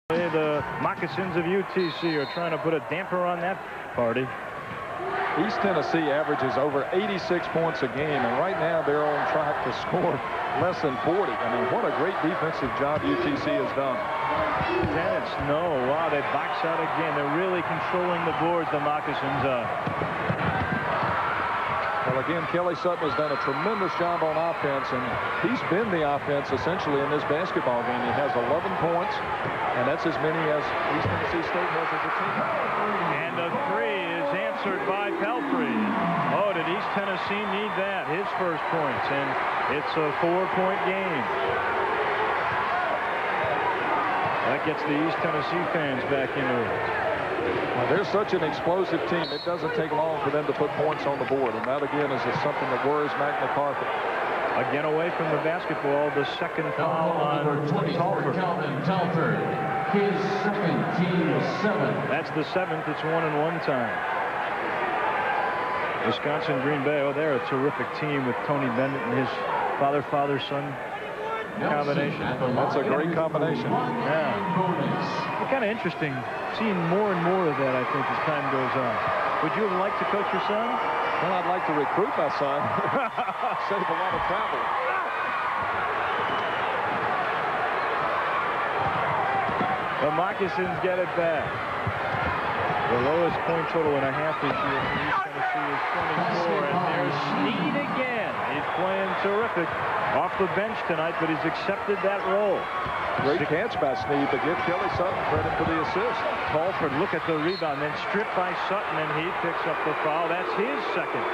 The Moccasins of UTC are trying to put a damper on that party. East Tennessee averages over 86 points a game, and right now they're on track to score less than 40. I mean, what a great defensive job UTC has done. Then it's no. Wow, they box out again. They're really controlling the boards, the Moccasins are. Well, again, Kelly Sutton has done a tremendous job on offense, and he's been the offense essentially in this basketball game. He has 11 points, and that's as many as East Tennessee State has as a team. And the three is answered by Pelfrey. Oh, did East Tennessee need that? His first points, and it's a 4-point game. That gets the East Tennessee fans back into it. Well, they're such an explosive team. It doesn't take long for them to put points on the board, and that again is something that worries Mac McCarthy. Again, away from the basketball, the second foul on Telford. His second, team 7. That's the 7th. It's 1-and-1 time. Wisconsin, Green Bay. Oh, they're a terrific team with Tony Bennett and his father-son combination. That's a great combination. Yeah. It's kind of interesting seeing more and more of that, I think, as time goes on. Would you like to coach your son? Well, I'd like to recruit my son. Save a lot of travel. The Moccasins get it back. The lowest point total in a half this year for East Tennessee is 24, and there's Snead again. He's playing terrific off the bench tonight, but he's accepted that role. Great catch by Snead, but give Kelly Sutton credit for the assist. Telford, look at the rebound, then stripped by Sutton, and he picks up the foul. That's his second.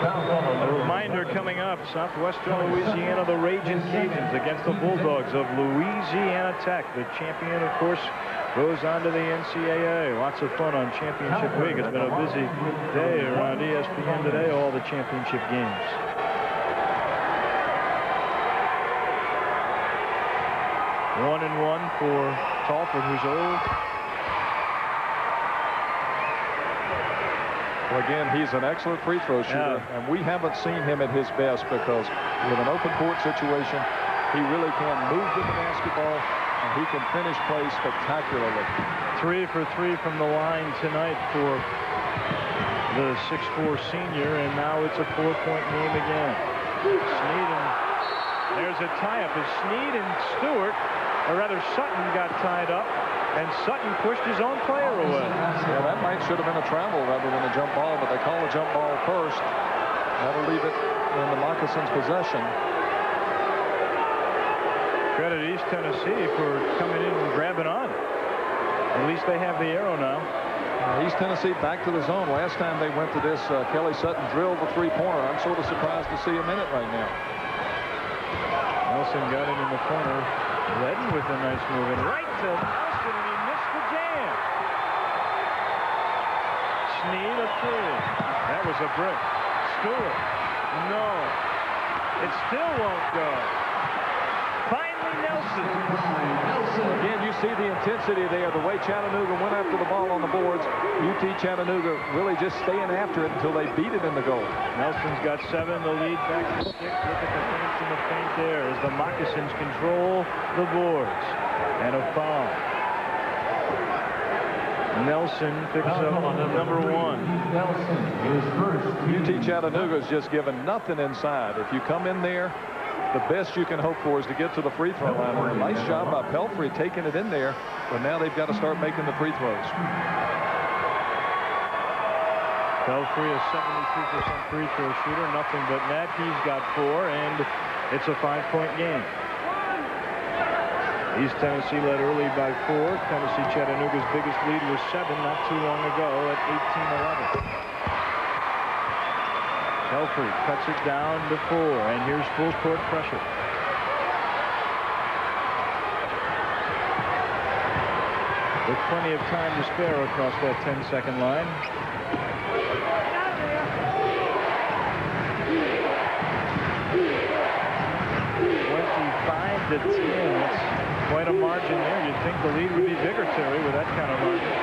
A reminder coming up, Southwestern Louisiana, the Ragin' Cajuns against the Bulldogs of Louisiana Tech. The champion, of course, goes on to the NCAA. Lots of fun on championship week. It's been a busy day around ESPN today, all the championship games. One and one for Telford, who's old. Well, again, he's an excellent free throw shooter, and we haven't seen him at his best because with an open court situation, he really can move with the basketball, and he can finish plays spectacularly. 3 for 3 from the line tonight for The 6'4" senior, and now it's a 4-point game again. Snead, and there's a tie-up as Snead and Stewart, or rather Sutton, got tied up. And Sutton pushed his own player away. Yeah, that might should have been a travel rather than a jump ball, but they call a jump ball first. That'll leave it in the Moccasins' possession. Credit East Tennessee for coming in and grabbing on. At least they have the arrow now. East Tennessee back to the zone. Last time they went to this, Kelly Sutton drilled the three-pointer. I'm sort of surprised to see him in it right now. Nelson got it in the corner. Redden with a nice move. And right to Nelson, and he missed the jam. Snead a three. That was a brick. Stewart. No. It still won't go. Finally, Nelson. Again, you see the intensity there, the way Chattanooga went after the ball on the boards. UT Chattanooga really just staying after it until they beat it in the goal. Nelson's got 7, the lead back to 6. Look at the fence and the feint there as the Moccasins control the boards. And a foul. Nelson picks up number 1. UT Chattanooga is just given nothing inside. If you come in there, the best you can hope for is to get to the free throw line. And a nice job by Pelfrey taking it in there, but now they've got to start making the free throws. Pelfrey, a 72% free throw shooter, nothing but net. He's got 4, and it's a 5-point game. East Tennessee led early by 4. Tennessee Chattanooga's biggest lead was 7 not too long ago at 18-11. Pelfrey cuts it down to 4, and here's full court pressure. With plenty of time to spare across that 10-second line. 25-10. That's quite a margin there. You'd think the lead would be bigger, Terry, with that kind of margin.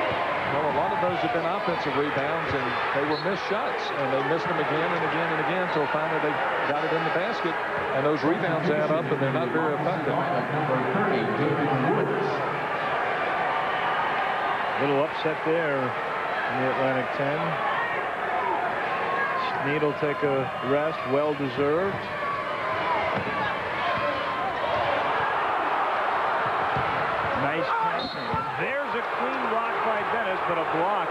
Well, a lot of those have been offensive rebounds, and they were missed shots, and they missed them again and again and again until finally they got it in the basket, and those rebounds add up, and they're not very effective. Little upset there in the Atlantic 10. Snead will take a rest, well-deserved. Nice passing. There's a clean block by Dennis, but a block.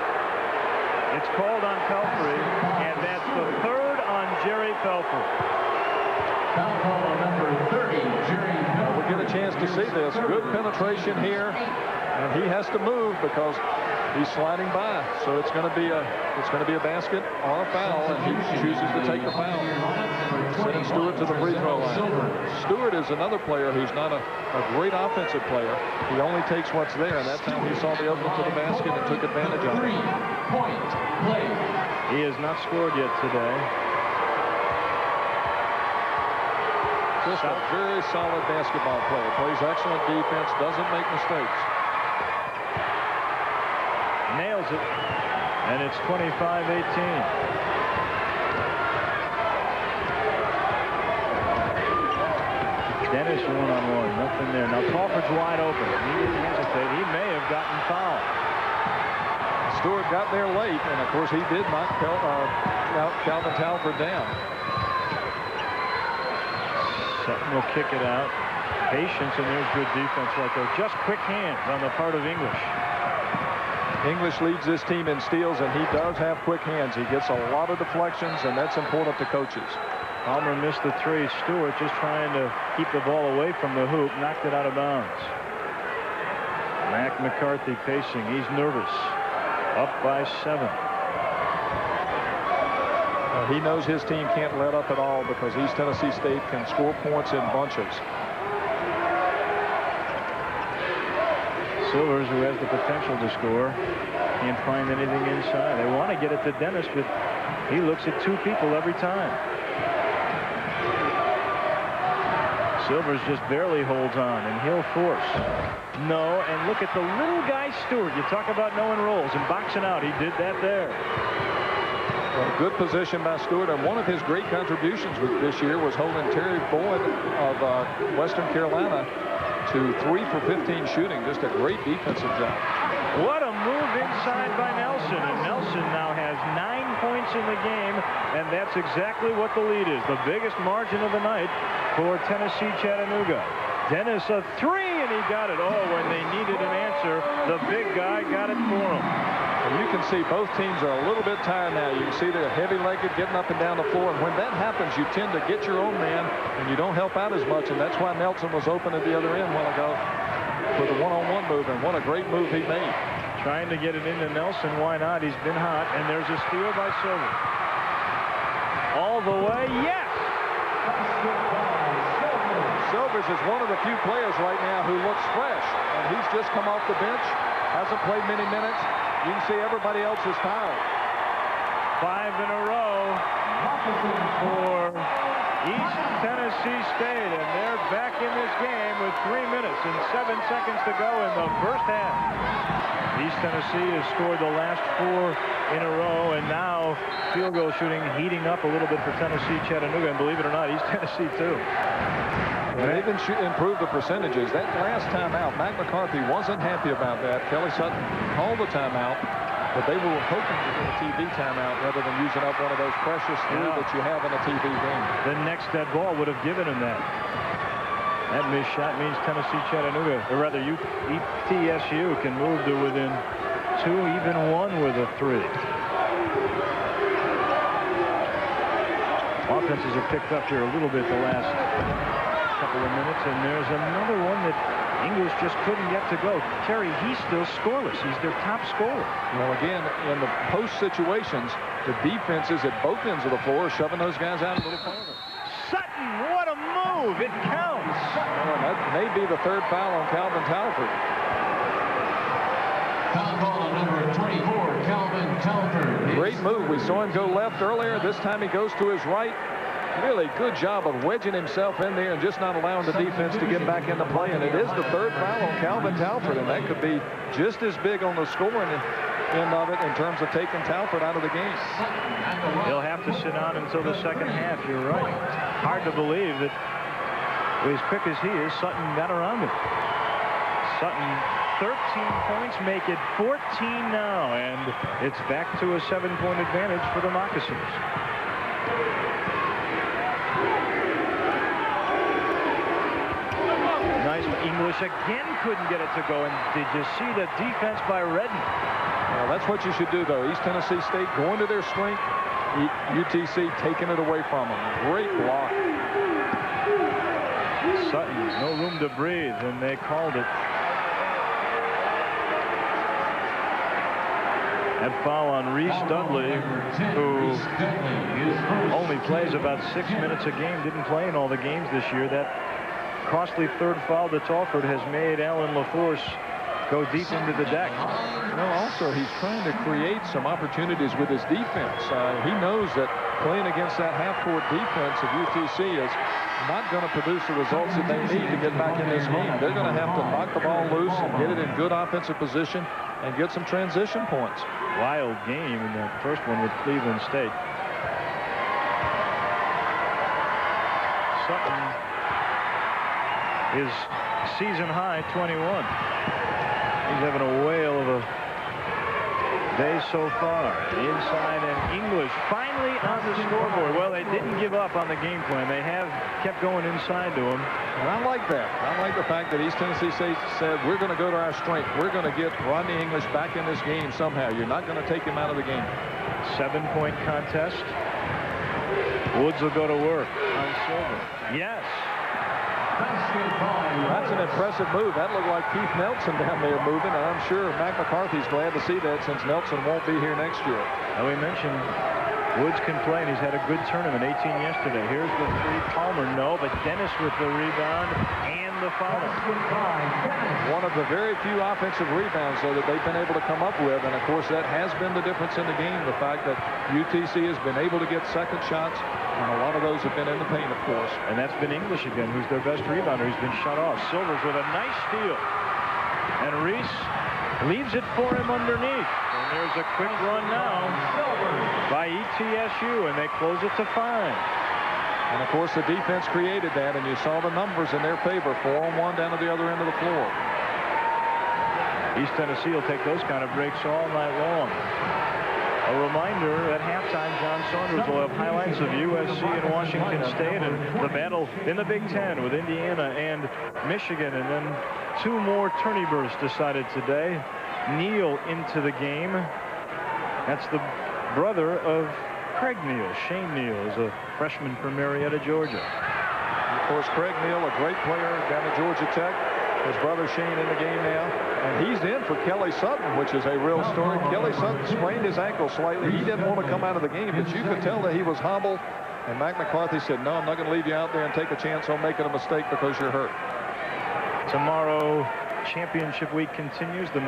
It's called on Pelfrey, and that's the third on Jerry Pelfrey. Foul call number 30, Jerry Pelfrey. We get a chance to see this. Good penetration here, and he has to move because he's sliding by. So it's going to be a basket or a foul, and he chooses to take the foul. Sending Stewart to the free throw line. Stewart is another player who's not a great offensive player. He only takes what's there, and that's how he saw the opening to the basket and took advantage of it. 3-point play. He has not scored yet today. Just a very solid basketball player. Plays excellent defense, doesn't make mistakes. Nails it, and it's 25-18. Dennis one-on-one, nothing there. Now Crawford's wide open. He didn't hesitate. He may have gotten fouled. Stewart got there late, and of course he did knock Calvin Talford down. Sutton will kick it out. Patience, and there's good defense right there. Just quick hands on the part of English. English leads this team in steals, and he does have quick hands. He gets a lot of deflections, and that's important to coaches. Palmer missed the three. Stewart just trying to keep the ball away from the hoop. Knocked it out of bounds. Mac McCarthy pacing. He's nervous. Up by 7. He knows his team can't let up at all because East Tennessee State can score points in bunches. Silvers, who has the potential to score, can't find anything inside. They want to get it to Dennis, but he looks at 2 people every time. Silvers just barely holds on, and he'll force. No, and look at the little guy Stewart. You talk about knowing roles and boxing out. He did that there. Well, good position by Stewart, and one of his great contributions this year was holding Terry Boyd of Western Carolina to 3 for 15 shooting. Just a great defensive job. What a move inside by Nelson, and Nelson now has 9 points in the game, and that's exactly what the lead is. The biggest margin of the night for Tennessee Chattanooga. Dennis a 3, and he got it. Oh, when they needed an answer, the big guy got it for him. And you can see both teams are a little bit tired now. You can see they're heavy-legged, getting up and down the floor, and when that happens, you tend to get your own man, and you don't help out as much, and that's why Nelson was open at the other end a while ago for the one-on-one move, and what a great move he made. Trying to get it into Nelson. Why not? He's been hot, and there's a steal by Silver. All the way, yes! Silvers is one of the few players right now who looks fresh, and he's just come off the bench, hasn't played many minutes. You can see everybody else is tired. 5 in a row for East Tennessee State, and they're back in this game with 3 minutes and 7 seconds to go in the first half. East Tennessee has scored the last 4 in a row, and now field goal shooting heating up a little bit for Tennessee Chattanooga, and believe it or not, East Tennessee too. And they've improved the percentages. That last timeout, Mac McCarthy wasn't happy about that. Kelly Sutton called the timeout, but they were hoping to get a TV timeout rather than using up one of those precious 3 that you have in a TV game. The next dead ball would have given him that. That missed shot means Tennessee Chattanooga, or rather ETSU, can move to within 2, even 1 with a 3. Offenses have picked up here a little bit the last couple of minutes, and there's another one that English just couldn't get to go. Terry, he's still scoreless. He's their top scorer. Well, again, in the post situations, the defenses at both ends of the floor are shoving those guys out a little farther. Sutton, what a move! It counts. Well, that may be the 3rd foul on Calvin Talford. Foul call on number 24, Calvin Talford. Great move. We saw him go left earlier. This time he goes to his right. Really good job of wedging himself in there and just not allowing the defense to get back into play. And it is the 3rd foul on Calvin Talford, and that could be just as big on the scoring end of it in terms of taking Talford out of the game. He'll have to sit on until the second half. You're right. Hard to believe that as quick as he is, Sutton got around him. Sutton 13 points, make it 14 now, and it's back to a 7-point advantage for the Moccasins. Nice. English again couldn't get it to go, and did you see the defense by Redden? Well, that's what you should do, though. East Tennessee State going to their strength, UTC taking it away from them. Great block. Sutton, no room to breathe, and they called it. That foul on Reese Dudley, who only plays about 6 minutes a game, didn't play in all the games this year. That costly third foul to Talford has made Alan LaForce go deep into the deck. Well, also, he's trying to create some opportunities with his defense. He knows that playing against that half-court defense of UTC is not going to produce the results that they need to get back in this game. They're going to have to knock the ball loose and get it in good offensive position and get some transition points. Wild game in that first one with Cleveland State. Sutton is season high 21. He's having a whale of a day so far. Inside, and English finally on the scoreboard. Well, they didn't give up on the game plan. They have kept going inside to him. And I like that. I like the fact that East Tennessee State said, we're going to go to our strength. We're going to get Rodney English back in this game somehow. You're not going to take him out of the game. 7-point contest. Woods will go to work on Silver. Yes. That's an impressive move. That looked like Keith Nelson down there moving, and I'm sure Mac McCarthy's glad to see that since Nelson won't be here next year. Now, we mentioned Woods can play, and he's had a good tournament, 18 yesterday. Here's the three. Palmer, no, but Dennis with the rebound and the foul. One of the very few offensive rebounds, though, that they've been able to come up with, and of course that has been the difference in the game, the fact that UTC has been able to get second shots, and a lot of those have been in the paint, of course. And that's been English again, who's their best rebounder. He's been shut off. Silvers with a nice steal, and Reese leaves it for him underneath. And there's a quick run now by ETSU, and they close it to 5. And of course the defense created that, and you saw the numbers in their favor, 4-on-1 down to the other end of the floor. East Tennessee will take those kind of breaks all night long. A reminder, at halftime, John Saunders will have highlights of USC and Washington State and the battle in the Big Ten with Indiana and Michigan. And then 2 more tourney bursts decided today. Neal into the game. That's the brother of Craig Neal. Shane Neal is a freshman from Marietta, Georgia. And of course, Craig Neal, a great player down at Georgia Tech. His brother Shane in the game now. And he's in for Kelly Sutton, which is a real story. Kelly Sutton sprained his ankle slightly. He didn't want to come out of the game, but you could tell that he was humbled. And Mac McCarthy said, no, I'm not going to leave you out there and take a chance on making a mistake because you're hurt. Tomorrow, championship week continues. The